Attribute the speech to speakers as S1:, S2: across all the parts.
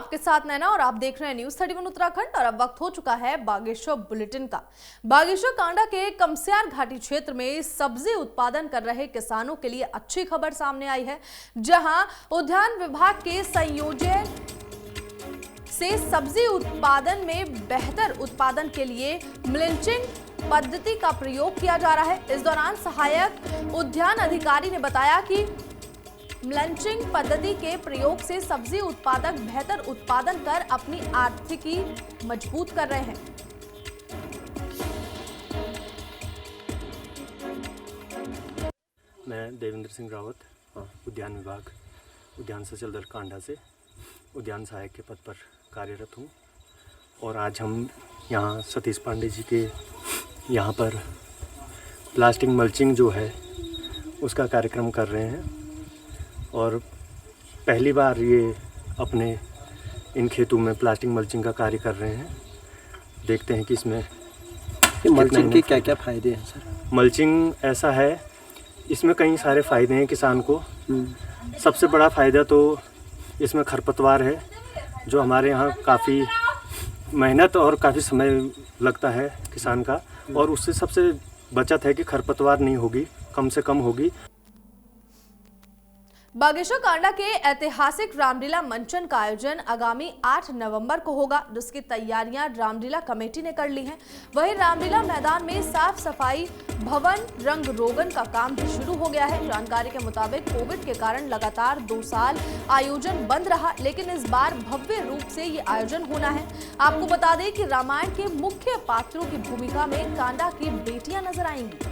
S1: आपके साथ नैना और आप देख रहे हैं न्यूज 31 उत्तराखंड। और अब वक्त हो चुका है बागेश्वर बुलेटिन का। बागेश्वर कांडा के कमस्यार घाटी क्षेत्र में सब्जी उत्पादन कर रहे किसानों के लिए अच्छी खबर सामने आई है, जहां उद्यान विभाग के संयोजन से सब्जी उत्पादन में बेहतर उत्पादन के लिए मल्चिंग पद्धति का प्रयोग किया जा रहा है। इस दौरान सहायक उद्यान अधिकारी ने बताया कि मल्चिंग पद्धति के प्रयोग से सब्जी उत्पादक बेहतर उत्पादन कर अपनी आर्थिकी मजबूत कर रहे हैं।
S2: मैं देवेंद्र सिंह रावत, उद्यान विभाग उद्यान सचल दल कांडा से उद्यान सहायक के पद पर कार्यरत हूँ। और आज हम यहाँ सतीश पांडे जी के यहाँ पर प्लास्टिक मल्चिंग जो है उसका कार्यक्रम कर रहे हैं। और पहली बार ये अपने इन खेतों में प्लास्टिक मल्चिंग का कार्य कर रहे हैं। देखते हैं कि इसमें
S3: मल्चिंग के क्या क्या फ़ायदे हैं सर?
S2: मल्चिंग ऐसा है, इसमें कई सारे फ़ायदे हैं किसान को। सबसे बड़ा फ़ायदा तो इसमें खरपतवार है, जो हमारे यहाँ काफ़ी मेहनत और काफ़ी समय लगता है किसान का, और उससे सबसे बचत है कि खरपतवार नहीं होगी, कम से कम होगी।
S1: बागेश्वर कांडा के ऐतिहासिक रामलीला मंचन का आयोजन आगामी 8 नवंबर को होगा, जिसकी तैयारियां रामलीला कमेटी ने कर ली हैं। वहीं रामलीला मैदान में साफ सफाई, भवन रंग रोगन का काम भी शुरू हो गया है। जानकारी के मुताबिक कोविड के कारण लगातार 2 साल आयोजन बंद रहा, लेकिन इस बार भव्य रूप से ये आयोजन होना है। आपको बता दें कि रामायण के मुख्य पात्रों की भूमिका में कांडा की बेटियां नजर आएंगी।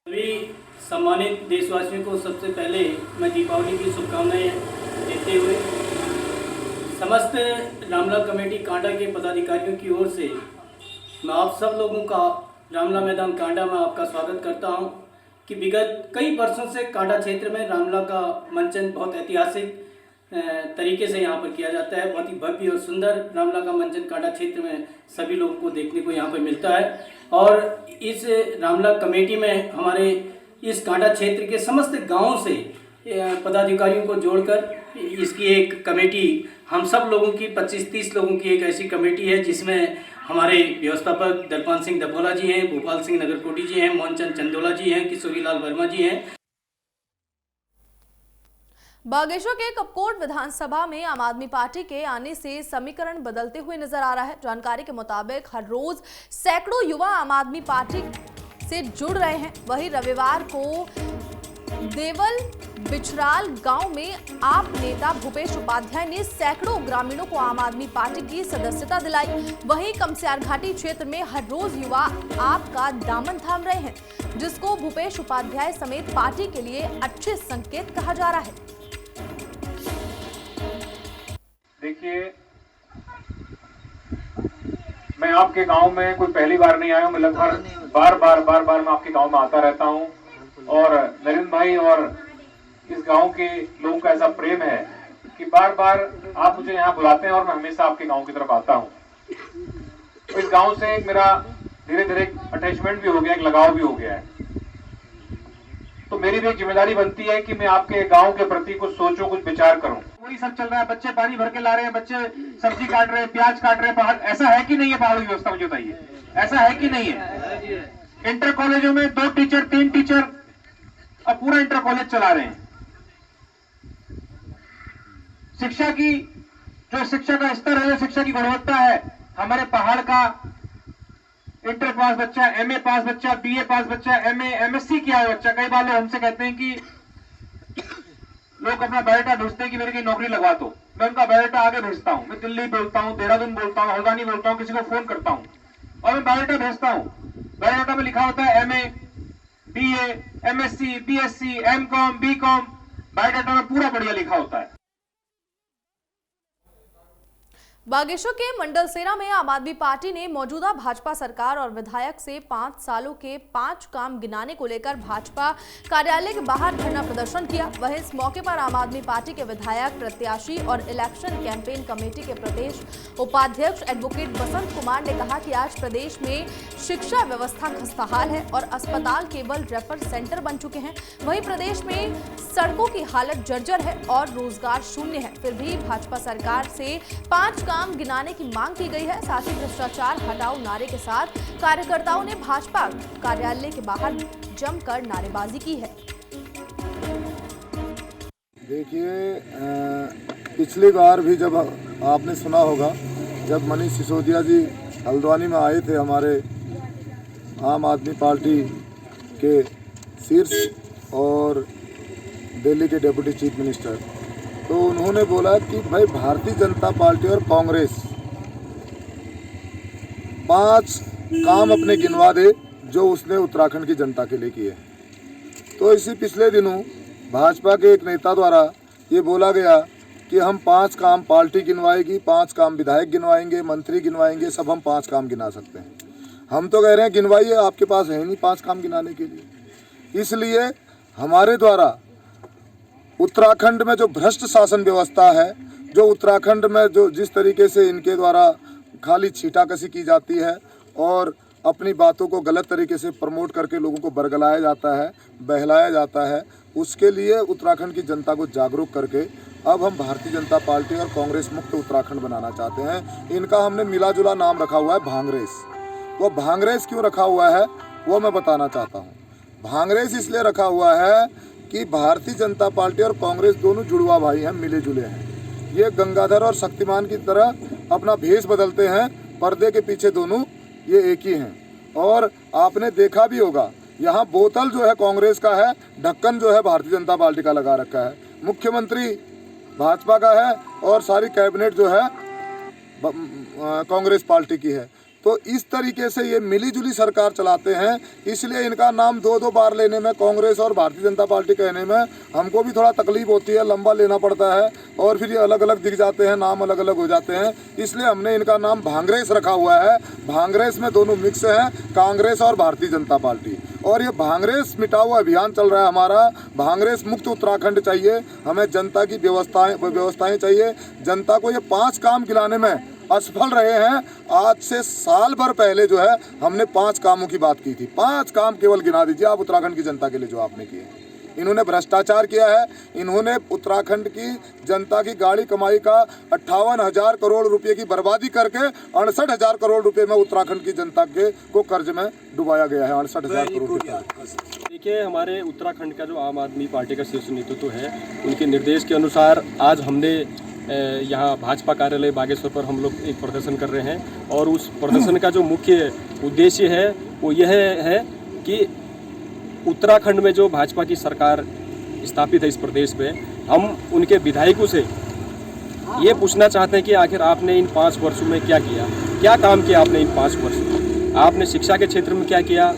S4: सभी सम्मानित देशवासियों को सबसे पहले मैं दीपावली की शुभकामनाएं देते हुए समस्त रामलीला कमेटी कांडा के पदाधिकारियों की ओर से मैं आप सब लोगों का रामलीला मैदान कांडा में आपका स्वागत करता हूं कि विगत कई वर्षों से कांडा क्षेत्र में रामलीला का मंचन बहुत ऐतिहासिक तरीके से यहाँ पर किया जाता है। बहुत ही भव्य और सुंदर रामलीला का मंचन कांडा क्षेत्र में सभी लोगों को देखने को यहाँ पर मिलता है। और इस रामलीला कमेटी में हमारे इस कांडा क्षेत्र के समस्त गांवों से पदाधिकारियों को जोड़कर इसकी एक कमेटी, हम सब लोगों की 25-30 लोगों की एक ऐसी कमेटी है जिसमें हमारे व्यवस्थापक दलपान सिंह दभोला जी हैं, भोपाल सिंह नगरकोटी जी हैं, मोहनचंद चंदोला जी हैं, किशोरी लाल वर्मा जी हैं।
S1: बागेश्वर के कपकोट विधानसभा में आम आदमी पार्टी के आने से समीकरण बदलते हुए नजर आ रहा है। जानकारी के मुताबिक हर रोज सैकड़ों युवा आम आदमी पार्टी से जुड़ रहे हैं। वहीं रविवार को देवल बिछराल गांव में आप नेता भूपेश उपाध्याय ने सैकड़ों ग्रामीणों को आम आदमी पार्टी की सदस्यता दिलाई। वहीं कमस्यार घाटी क्षेत्र में हर रोज युवा आप का दामन थाम रहे हैं, जिसको भूपेश उपाध्याय समेत पार्टी के लिए अच्छे संकेत कहा जा रहा है।
S5: देखिए, मैं आपके गांव में कोई पहली बार नहीं आया हूं। मैं लगभग बार बार मैं आपके गांव में आता रहता हूं। और नरेंद्र भाई और इस गांव के लोगों का ऐसा प्रेम है कि बार बार आप मुझे यहाँ बुलाते हैं और मैं हमेशा आपके गांव की तरफ आता हूं। तो इस गांव से मेरा धीरे धीरे अटैचमेंट भी हो गया, एक लगाव भी हो गया है। तो मेरी भी एक जिम्मेदारी बनती है कि मैं आपके गांव के प्रति कुछ सोचूं, कुछ विचार करूं। वही सब चल रहा है, बच्चे पानी भर के ला रहे हैं, बच्चे सब्जी काट रहे हैं, प्याज काट रहे हैं पहाड़। ऐसा है कि नहीं है पहाड़ों की व्यवस्था? मुझे बताइए, ऐसा है कि नहीं है? इंटर कॉलेजों में 2 टीचर 3 टीचर अब पूरा इंटर कॉलेज चला रहे हैं। शिक्षा की जो शिक्षा का स्तर है, जो शिक्षा की गुणवत्ता है, हमारे पहाड़ का इंटर पास बच्चा, एमए पास बच्चा, बीए पास बच्चा, एमए एमएससी किया हुआ बच्चा, कई बार लोग हमसे कहते हैं कि लोग अपना बायोडाटा भेजते हैं कि मेरे की नौकरी लगवा दो। मैं उनका बायोडाटा आगे भेजता हूं। मैं दिल्ली बोलता हूं, देहरादून बोलता हूं, हल्द्वानी बोलता हूं, किसी को फोन करता हूं और मैं बायोडाटा भेजता हूं। बायोडाटा में लिखा होता है MA, BA, MSc, BSc, MCom, BCom, biodata में पूरा बढ़िया लिखा होता है।
S1: बागेश्वर के मंडलसेरा में आम आदमी पार्टी ने मौजूदा भाजपा सरकार और विधायक से 5 सालों के 5 काम गिनाने को लेकर भाजपा कार्यालय के बाहर धरना प्रदर्शन किया। वहीं इस मौके पर आम आदमी पार्टी के विधायक, प्रत्याशी और इलेक्शन कैंपेन कमेटी के प्रदेश उपाध्यक्ष एडवोकेट बसंत कुमार ने कहा कि आज प्रदेश में शिक्षा व्यवस्था खस्ताहाल है और अस्पताल केवल रेफर सेंटर बन चुके हैं। वहीं प्रदेश में सड़कों की हालत जर्जर है और रोजगार शून्य है। फिर भी भाजपा सरकार से 5 काम गिनाने की मांग की गई है। साथ ही भ्रष्टाचार हटाओ नारे के साथ कार्यकर्ताओं ने भाजपा कार्यालय के बाहर जमकर नारेबाजी की है।
S6: देखिए, पिछली बार भी जब आपने सुना होगा, जब मनीष सिसोदिया जी हल्द्वानी में आए थे हमारे आम आदमी पार्टी के शीर्ष और दिल्ली के डिप्टी चीफ मिनिस्टर, तो उन्होंने बोला कि भाई भारतीय जनता पार्टी और कांग्रेस 5 काम अपने गिनवा दे जो उसने उत्तराखंड की जनता के लिए किए। तो इसी पिछले दिनों भाजपा के एक नेता द्वारा ये बोला गया कि हम 5 काम पार्टी गिनवाएगी, 5 काम विधायक गिनवाएंगे, मंत्री गिनवाएंगे, सब हम 5 काम गिना सकते हैं। हम तो कह रहे हैं गिनवाइए, आपके पास है नहीं 5 काम गिनाने के लिए। इसलिए हमारे द्वारा उत्तराखंड में जो भ्रष्ट शासन व्यवस्था है, जो उत्तराखंड में जो जिस तरीके से इनके द्वारा खाली छींटाकशी की जाती है और अपनी बातों को गलत तरीके से प्रमोट करके लोगों को बरगलाया जाता है, बहलाया जाता है, उसके लिए उत्तराखंड की जनता को जागरूक करके अब हम भारतीय जनता पार्टी और कांग्रेस मुक्त उत्तराखंड बनाना चाहते हैं। इनका हमने मिला जुला नाम रखा हुआ है भांगरेस। वो भांगरेस क्यों रखा हुआ है वो मैं बताना चाहता हूँ। भांगरेस इसलिए रखा हुआ है कि भारतीय जनता पार्टी और कांग्रेस दोनों जुड़वा भाई हैं, मिले जुले हैं। ये गंगाधर और शक्तिमान की तरह अपना भेष बदलते हैं, पर्दे के पीछे दोनों ये एक ही हैं। और आपने देखा भी होगा, यहाँ बोतल जो है कांग्रेस का है, ढक्कन जो है भारतीय जनता पार्टी का लगा रखा है। मुख्यमंत्री भाजपा का है और सारी कैबिनेट जो है कांग्रेस पार्टी की है। तो इस तरीके से ये मिलीजुली सरकार चलाते हैं, इसलिए इनका नाम 2-2 बार लेने में, कांग्रेस और भारतीय जनता पार्टी कहने में हमको भी थोड़ा तकलीफ होती है, लंबा लेना पड़ता है और फिर ये अलग अलग दिख जाते हैं, नाम अलग अलग हो जाते हैं। इसलिए हमने इनका नाम भांगरेस रखा हुआ है। भांगरेस में दोनों मिक्स हैं, कांग्रेस और भारतीय जनता पार्टी। और ये भांगरेस मिटाओ अभियान चल रहा है हमारा। भांगरेस मुक्त उत्तराखंड चाहिए हमें, जनता की व्यवस्थाएं चाहिए। जनता को ये 5 काम गिनाने में असफल रहे हैं। आज से साल भर पहले जो है हमने 5 कामों की बात की थी। 5 काम केवल गिना दीजिए आप उत्तराखंड की जनता के लिए जो आपने किए। इन्होंने भ्रष्टाचार किया है, इन्होंने उत्तराखंड की जनता की गाड़ी कमाई का 58,000 करोड़ रुपए की बर्बादी करके 68,000 करोड़ रुपए में उत्तराखंड की जनता के को कर्ज में डुबाया गया है। 68,000 करोड़ रुपए।
S2: देखिए, हमारे उत्तराखंड का जो आम आदमी पार्टी का शीर्ष नेतृत्व है, उनके निर्देश के अनुसार आज हमने यहाँ भाजपा कार्यालय बागेश्वर पर हम लोग एक प्रदर्शन कर रहे हैं। और उस प्रदर्शन का जो मुख्य उद्देश्य है वो यह है कि उत्तराखंड में जो भाजपा की सरकार स्थापित है इस प्रदेश में, हम उनके विधायकों से ये पूछना चाहते हैं कि आखिर आपने इन 5 वर्षों में क्या किया, क्या काम किया आपने इन 5 वर्षों में। आपने शिक्षा के क्षेत्र में क्या किया,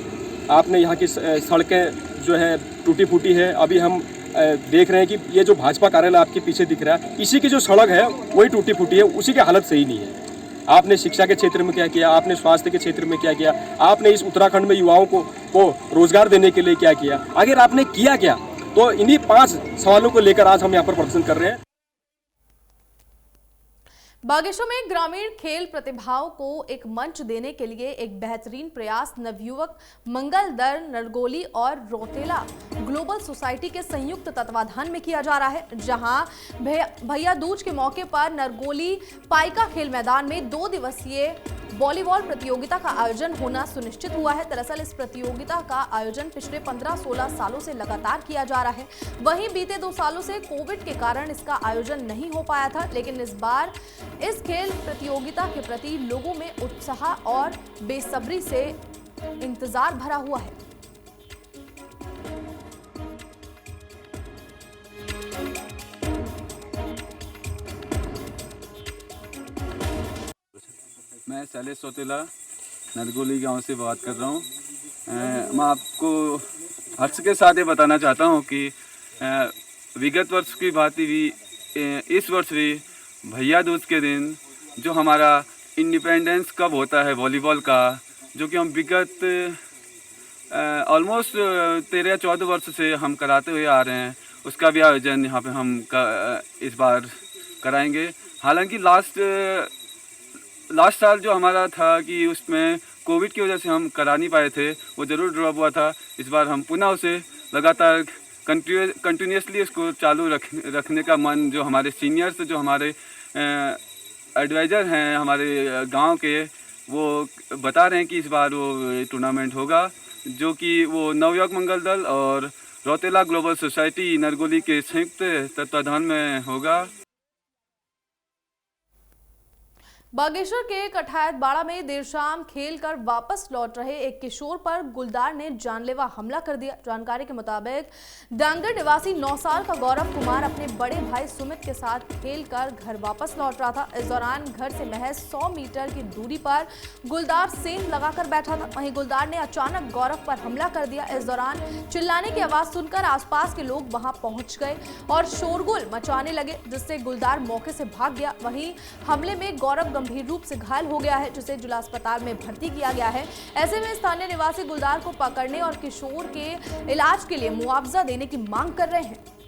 S2: आपने यहाँ की सड़कें जो है टूटी फूटी है। अभी हम देख रहे हैं कि ये जो भाजपा कार्यालय आपके पीछे दिख रहा है, इसी की जो सड़क है वही टूटी फूटी है, उसी की हालत सही नहीं है। आपने शिक्षा के क्षेत्र में क्या किया, आपने स्वास्थ्य के क्षेत्र में क्या किया, आपने इस उत्तराखंड में युवाओं को रोजगार देने के लिए क्या किया, आखिर आपने किया क्या। तो इन्हीं 5 सवालों को लेकर आज हम यहाँ पर प्रदर्शन कर रहे हैं।
S1: बागेश्वर में ग्रामीण खेल प्रतिभाओं को एक मंच देने के लिए एक बेहतरीन प्रयास नवयुवक मंगल दर नरगोली और रोतेला ग्लोबल सोसाइटी के संयुक्त तत्वाधान में किया जा रहा है, जहां भैया दूज के मौके पर नरगोली पाइका खेल मैदान में 2 दिवसीय वॉलीबॉल प्रतियोगिता का आयोजन होना सुनिश्चित हुआ है। दरअसल इस प्रतियोगिता का आयोजन पिछले 15-16 सालों से लगातार किया जा रहा है। वहीं बीते 2 सालों से कोविड के कारण इसका आयोजन नहीं हो पाया था, लेकिन इस बार इस खेल प्रतियोगिता के प्रति लोगों में उत्साह और बेसब्री से इंतजार भरा हुआ है।
S7: मैं शैलेश सोतेला नरगोली गांव से बात कर रहा हूं। मैं आपको हर्ष के साथ ये बताना चाहता हूं कि विगत वर्ष की भांति भी इस वर्ष भी भैया दूज के दिन जो हमारा इंडिपेंडेंस कब होता है वॉलीबॉल का, जो कि हम विगत ऑलमोस्ट 13-14 वर्ष से हम कराते हुए आ रहे हैं, उसका भी आयोजन यहाँ पे हम इस बार कराएंगे। हालांकि लास्ट साल जो हमारा था कि उसमें कोविड की वजह से हम करा नहीं पाए थे, वो ज़रूर ड्रॉप हुआ था। इस बार हम पुनः उसे लगातार कंटिन्यूसली इसको चालू रखने का मन, जो हमारे सीनियर्स, जो हमारे एडवाइज़र हैं हमारे गांव के, वो बता रहे हैं कि इस बार वो टूर्नामेंट होगा, जो कि वो नवयुवक मंगल दल और रौतेला ग्लोबल सोसाइटी नरगोली के संयुक्त तत्वाधान में होगा।
S1: बागेश्वर के कठायत बाड़ा में देर शाम खेल कर वापस लौट रहे एक किशोर पर गुलदार ने जानलेवा हमला कर दिया। जानकारी के मुताबिक डांगर निवासी 9 साल का गौरव कुमार अपने बड़े भाई सुमित के साथ खेल कर घर वापस लौट रहा था। इस दौरान घर से महज 100 मीटर की दूरी पर गुलदार सेंध लगाकर बैठा था। वहीं गुलदार ने अचानक गौरव पर हमला कर दिया। इस दौरान चिल्लाने की आवाज सुनकर आसपास के लोग वहां पहुंच गए और शोरगुल मचाने लगे, जिससे गुलदार मौके से भाग गया। वहीं हमले में गौरव गंभीर रूप से घायल हो गया है, जिसे जिला अस्पताल में भर्ती किया गया है। ऐसे में स्थानीय निवासी गुलदार को पकड़ने और किशोर के इलाज के लिए मुआवजा देने की मांग कर रहे हैं।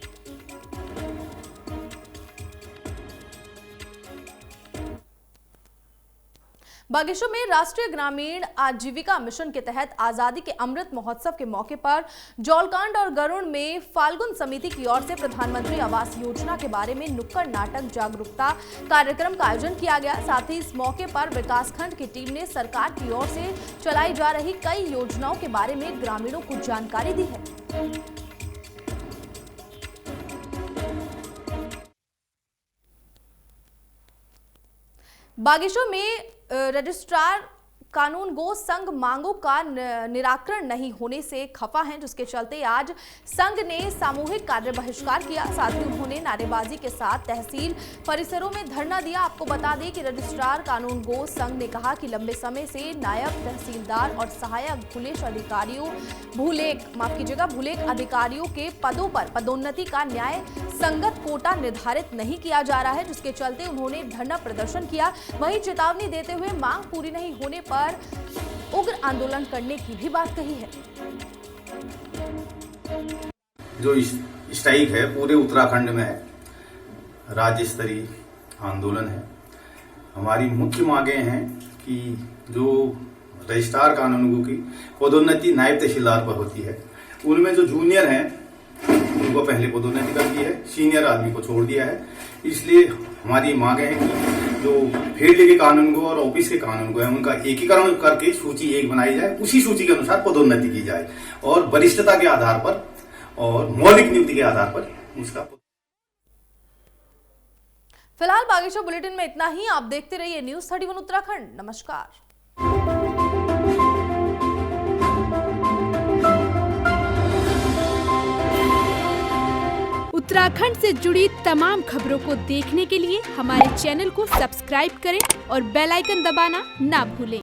S1: बागेश्वर में राष्ट्रीय ग्रामीण आजीविका मिशन के तहत आजादी के अमृत महोत्सव के मौके पर जौलकांड और गरुड़ में फाल्गुन समिति की ओर से प्रधानमंत्री आवास योजना के बारे में नुक्कड़ नाटक जागरूकता कार्यक्रम का आयोजन किया गया। साथ ही इस मौके पर विकासखंड की टीम ने सरकार की ओर से चलाई जा रही कई योजनाओं के बारे में ग्रामीणों को जानकारी दी है। बागेश्वर में रजिस्ट्रार कानून गो संघ मांगों का निराकरण नहीं होने से खफा हैं, जिसके चलते आज संघ ने सामूहिक कार्य बहिष्कार किया। साथ ही उन्होंने नारेबाजी के साथ तहसील परिसरों में धरना दिया। आपको बता दें कि रजिस्ट्रार कानून गो संघ ने कहा कि लंबे समय से नायब तहसीलदार और सहायक भूलेख अधिकारियों के पदों पर पदोन्नति का न्याय संगत कोटा निर्धारित नहीं किया जा रहा है, जिसके चलते उन्होंने धरना प्रदर्शन किया। वहीं चेतावनी देते हुए मांग पूरी नहीं होने पर उग्र आंदोलन करने की भी बात कही है।
S8: जो स्ट्राइक है पूरे उत्तराखंड में है, राज्य स्तरीय आंदोलन है। हमारी मुख्य मांगे हैं कि जो रजिस्ट्रार कानूनगो की पदोन्नति नायब तहसीलदार पर होती है, उनमें जो जूनियर हैं उनको पहले पदोन्नति कर दी है, सीनियर आदमी को छोड़ दिया है। इसलिए हमारी मांगे हैं कि जो फील्ड के कानून को और ऑफिस के कानून को है उनका एकीकरण करके सूची एक बनाई जाए, उसी सूची के अनुसार पदोन्नति की जाए और वरिष्ठता के आधार पर और मौलिक नियुक्ति के आधार पर उसका।
S1: फिलहाल बागेश्वर बुलेटिन में इतना ही। आप देखते रहिए न्यूज़ 31 उत्तराखंड। नमस्कार।
S9: उत्तराखंड से जुड़ी तमाम खबरों को देखने के लिए हमारे चैनल को सब्सक्राइब करें और बेल आइकन दबाना ना भूलें।